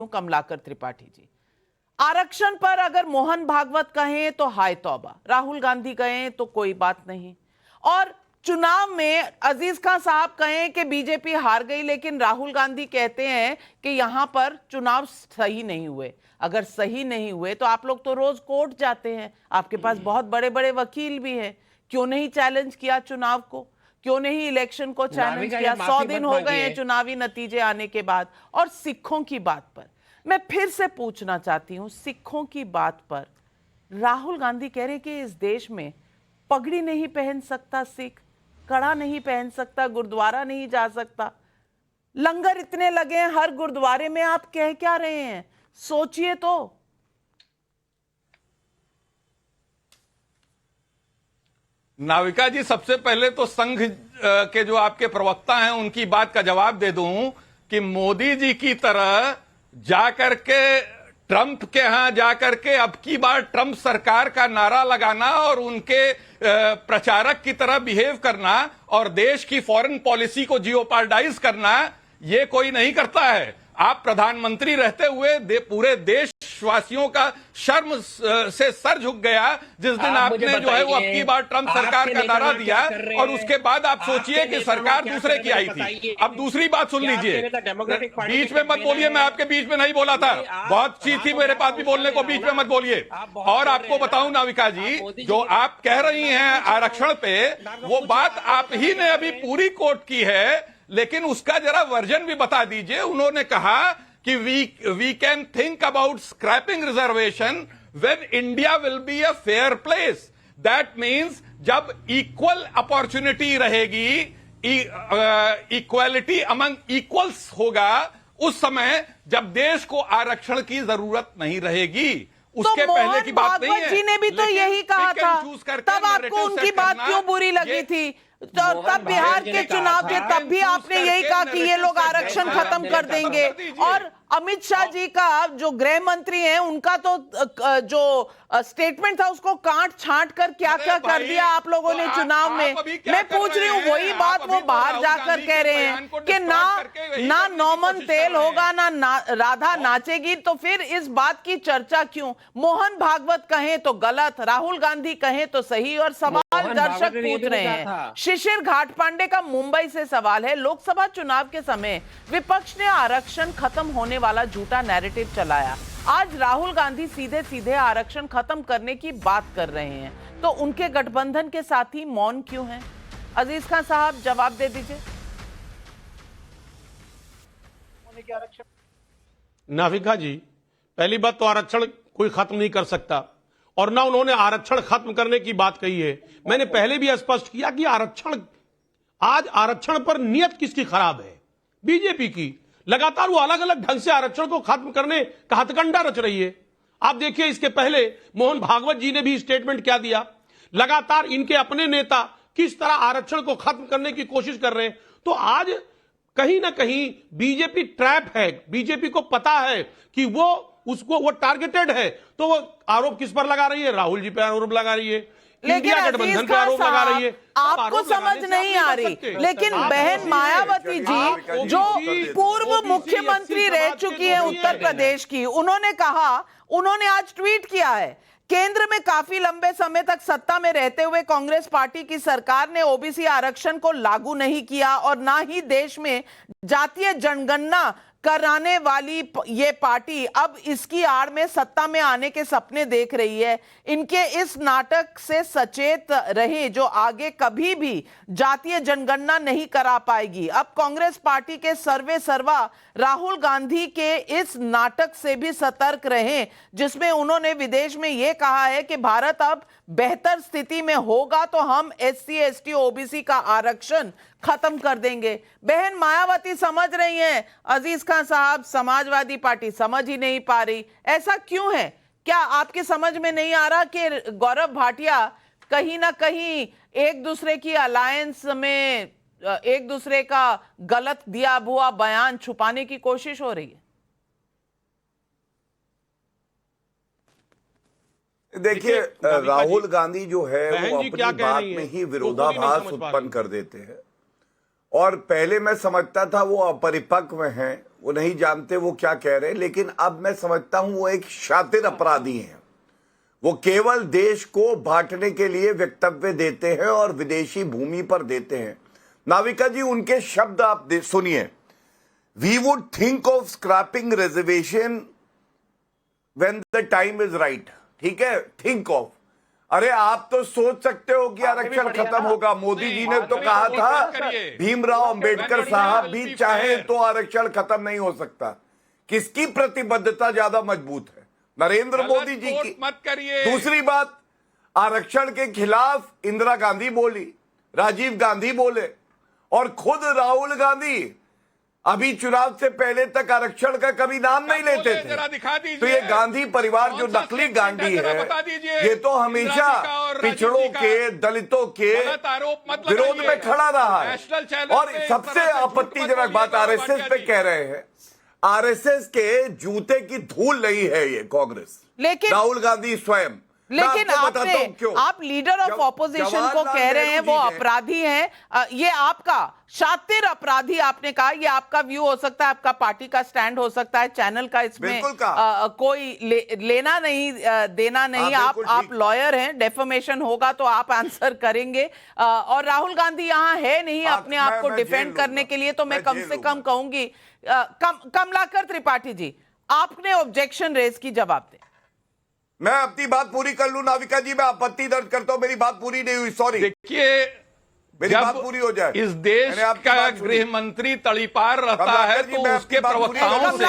कमलाकर त्रिपाठी जी, आरक्षण पर अगर मोहन भागवत कहें तो हाय तौबा, राहुल गांधी कहें तो कोई बात नहीं, और चुनाव में अजीज खान साहब कहें कि बीजेपी हार गई, लेकिन राहुल गांधी कहते हैं कि यहां पर चुनाव सही नहीं हुए। अगर सही नहीं हुए तो आप लोग तो रोज कोर्ट जाते हैं, आपके पास बहुत बड़े बड़े वकील भी हैं, क्यों नहीं चैलेंज किया चुनाव को, क्यों नहीं इलेक्शन को चैलेंज किया? 100 दिन हो गए हैं चुनावी नतीजे आने के बाद। और सिखों की बात पर मैं फिर से पूछना चाहती हूं, सिखों की बात पर राहुल गांधी कह रहे कि इस देश में पगड़ी नहीं पहन सकता सिख, कड़ा नहीं पहन सकता, गुरुद्वारा नहीं जा सकता, लंगर इतने लगे हैं हर गुरुद्वारे में, आप कह क्या रहे हैं? सोचिए तो। नाविका जी, सबसे पहले तो संघ के जो आपके प्रवक्ता हैं उनकी बात का जवाब दे दूं कि मोदी जी की तरह जाकर के ट्रंप के यहां जाकर के अब की बार ट्रंप सरकार का नारा लगाना और उनके प्रचारक की तरह बिहेव करना और देश की फॉरेन पॉलिसी को जियोपार्डाइज करना, ये कोई नहीं करता है। आप प्रधानमंत्री रहते हुए पूरे देशवासियों का शर्म से सर झुक गया जिस दिन आपने जो है वो अब की बार ट्रंप सरकार का नारा दिया, और उसके बाद आप सोचिए कि सरकार दूसरे की आई थी। अब दूसरी बात सुन लीजिए, बीच में मत बोलिए, मैं आपके बीच में नहीं बोला था, बहुत चीज थी मेरे पास भी बोलने को, बीच में मत बोलिए। और आपको बताऊं नाविका जी, जो आप कह रही हैं आरक्षण पे, वो बात आप ही ने अभी पूरी कोट की है, लेकिन उसका जरा वर्जन भी बता दीजिए। उन्होंने कहा कि we can think about scrapping reservation when India will be a fair place. That means जब इक्वल अपॉर्चुनिटी रहेगी, इक्वालिटी अमंग इक्वल्स होगा, उस समय जब देश को आरक्षण की जरूरत नहीं रहेगी। उसके तो पहले की बात नहीं है। जी ने भी तो यही कहा था, तब आपको उनकी बात क्यों बुरी लगी थी? तो तब बिहार के चुनाव थे, तब भी आपने यही कहा कि ये लोग आरक्षण खत्म कर देंगे। और अमित शाह जी का जो गृह मंत्री हैं, उनका तो जो स्टेटमेंट था उसको काट छांट कर क्या क्या कर दिया आप लोगों ने चुनाव में। मैं पूछ रही हूँ वही बात वो बाहर जाकर कह रहे हैं कि ना नौमन तेल होगा, ना राधा नाचेगी, तो फिर इस बात की चर्चा क्यों? मोहन भागवत कहें तो गलत, राहुल गांधी कहें तो सही, और सवाल दर्शक पूछ रहे हैं। शिशिर घाट पांडे का मुंबई से सवाल है, लोकसभा चुनाव के समय विपक्ष ने आरक्षण खत्म होने वाला झूठा नैरेटिव चलाया, आज राहुल गांधी सीधे सीधे आरक्षण खत्म करने की बात कर रहे हैं, तो उनके गठबंधन के साथी मौन क्यों हैं? अजीज खान साहब जवाब दे दीजिए। नाविका जी, पहली बात तो आरक्षण कोई खत्म नहीं कर सकता, और ना उन्होंने आरक्षण खत्म करने की बात कही है। मैंने पहले भी स्पष्ट किया कि आज आरक्षण पर नियत किसकी खराब है? बीजेपी की। लगातार वो अलग अलग ढंग से आरक्षण को खत्म करने का हथकंडा रच रही है। आप देखिए, इसके पहले मोहन भागवत जी ने भी स्टेटमेंट क्या दिया, लगातार इनके अपने नेता किस तरह आरक्षण को खत्म करने की कोशिश कर रहे हैं। तो आज कहीं ना कहीं बीजेपी ट्रैप है, बीजेपी को पता है कि वो टारगेटेड है, तो वो आरोप किस पर लगा रही है? राहुल जी पे आरोप लगा रही है, लेकिन गठबंधन पे आरोप लगा रही है। आपको समझ नहीं आ रही, लेकिन बहन मायावती जी जो पूर्व मुख्यमंत्री रह चुकी है उत्तर प्रदेश की, उन्होंने आज ट्वीट किया है, केंद्र में काफी लंबे समय तक सत्ता में रहते हुए कांग्रेस पार्टी की सरकार ने ओबीसी आरक्षण को लागू नहीं किया, और ना ही देश में जातीय जनगणना कराने वाली ये पार्टी अब इसकी आड़ में सत्ता में आने के सपने देख रही है। इनके इस नाटक से सचेत रहे, जो आगे कभी भी जातीय जनगणना नहीं करा पाएगी। अब कांग्रेस पार्टी के सर्वे सर्वा राहुल गांधी के इस नाटक से भी सतर्क रहें, जिसमें उन्होंने विदेश में यह कहा है कि भारत अब बेहतर स्थिति में होगा तो हम SC ST OBC का आरक्षण खत्म कर देंगे। बहन मायावती समझ रही हैं, अजीज खान साहब समाजवादी पार्टी समझ ही नहीं पा रही। ऐसा क्यों है? क्या आपके समझ में नहीं आ रहा कि गौरव भाटिया कहीं ना कहीं एक दूसरे की अलायंस में एक दूसरे का गलत दिया हुआ बयान छुपाने की कोशिश हो रही है? देखिए, राहुल गांधी जो है वो अपनी बात में ही विरोधाभास उत्पन्न कर देते हैं, और पहले मैं समझता था वो अपरिपक्व हैं, वो नहीं जानते वो क्या कह रहे हैं, लेकिन अब मैं समझता हूं वो एक शातिर अपराधी हैं। वो केवल देश को बांटने के लिए वक्तव्य देते हैं और विदेशी भूमि पर देते हैं। नाविका जी, उनके शब्द आप सुनिए। We would think of scrapping reservation when the time is right. ठीक है, थिंक ऑफ। अरे आप तो सोच सकते हो कि आरक्षण खत्म होगा। मोदी जी ने तो कहा था, भीमराव अंबेडकर साहब भी चाहे तो आरक्षण खत्म नहीं हो सकता। किसकी प्रतिबद्धता ज्यादा मजबूत है? नरेंद्र मोदी जी की। मत करिए। दूसरी बात, आरक्षण के खिलाफ इंदिरा गांधी बोली, राजीव गांधी बोले, और खुद राहुल गांधी अभी चुनाव से पहले तक आरक्षण का कभी नाम नहीं लेते थे। जरा दिखा दीजिए। तो ये गांधी परिवार जो नकली गांधी है, ये तो हमेशा पिछड़ों के, दलितों के विरोध में खड़ा रहा है। और सबसे आपत्तिजनक बात आरएसएस पे कह रहे हैं। आरएसएस के जूते की धूल नहीं है ये कांग्रेस, लेकिन राहुल गांधी स्वयं। लेकिन आप लीडर ऑफ ऑपोजिशन को कह रहे हैं वो अपराधी हैं। ये आपका शातिर अपराधी आपने कहा, ये आपका व्यू हो सकता है, आपका पार्टी का स्टैंड हो सकता है, चैनल का इसमें कोई लेना नहीं देना नहीं। आप लॉयर हैं, डेफमेशन होगा तो आप आंसर करेंगे। और राहुल गांधी यहाँ है नहीं अपने आप को डिफेंड करने के लिए, तो मैं कम से कम कहूंगी कमलाकर त्रिपाठी जी, आपने ऑब्जेक्शन रेज की, जवाब दें। मैं अपनी बात पूरी कर लूं नाविका जी, मैं आपत्ति दर्ज करता हूं, मेरी बात पूरी नहीं हुई, सॉरी। देखिए, मेरी बात पूरी हो जाए। इस देश का गृह मंत्री तड़ीपार रहता है तो उसके प्रवक्ताओं से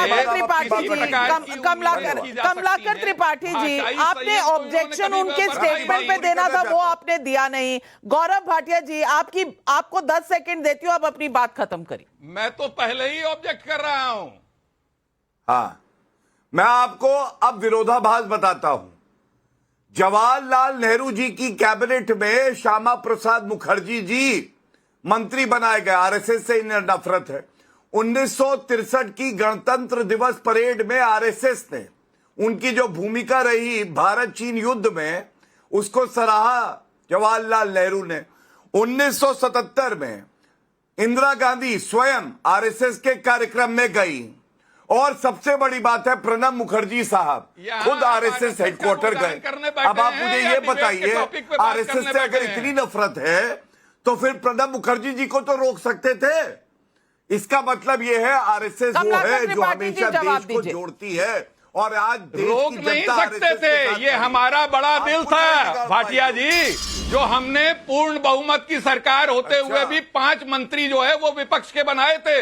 कमलाकर त्रिपाठी जी, आपने ऑब्जेक्शन उनके स्टेटमेंट पे देना था, वो आपने दिया नहीं। गौरव भाटिया जी, आपको 10 सेकंड देती हूँ, आप अपनी बात खत्म करिए। मैं तो पहले ही ऑब्जेक्ट कर रहा हूं। हाँ, मैं आपको अब विरोधाभास बताता हूं। जवाहरलाल नेहरू जी की कैबिनेट में श्यामा प्रसाद मुखर्जी जी मंत्री बनाए गए। आरएसएस से इन्हें नफरत है। 1963 की गणतंत्र दिवस परेड में आरएसएस ने उनकी जो भूमिका रही भारत चीन युद्ध में, उसको सराहा जवाहरलाल नेहरू ने। 1977 में इंदिरा गांधी स्वयं आरएसएस के कार्यक्रम में गई। और सबसे बड़ी बात है, प्रणब मुखर्जी साहब खुद आरएसएस हेडक्वार्टर गए। अब आप मुझे ये बताइए, आरएसएस से अगर इतनी नफरत है तो फिर प्रणब मुखर्जी जी को तो रोक सकते थे। इसका मतलब ये है आरएसएस वो है जो हमेशा देश को जोड़ती है, और आज रोक नहीं सकते थे। ये हमारा बड़ा दिल था भाटिया जी, जो हमने पूर्ण बहुमत की सरकार होते हुए भी 5 मंत्री जो है वो विपक्ष के बनाए थे।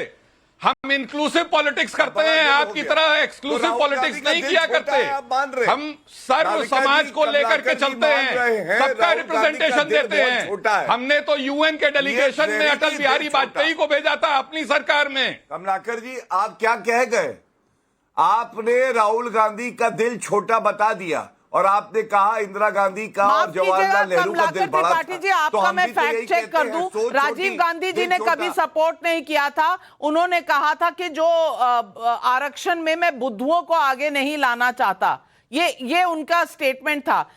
हम इंक्लूसिव पॉलिटिक्स करते हैं, आपकी तरह एक्सक्लूसिव पॉलिटिक्स नहीं किया करते। हम सर्व समाज को लेकर के चलते हैं, सबका रिप्रेजेंटेशन देते हैं। हमने तो यूएन के डेलीगेशन में अटल बिहारी वाजपेयी को भेजा था अपनी सरकार में। कमलाकर जी, आप क्या कह गए? आपने राहुल गांधी का दिल छोटा बता दिया और आपने कहा इंदिरा गांधी का और जवाहरलाल नेहरू का दिल बड़ा था। जी, आपका मैं फैक्ट चेक कर दूं, राजीव गांधी जी ने कभी सपोर्ट नहीं किया था। उन्होंने कहा था कि जो आरक्षण में मैं बुद्धुओं को आगे नहीं लाना चाहता, ये उनका स्टेटमेंट था।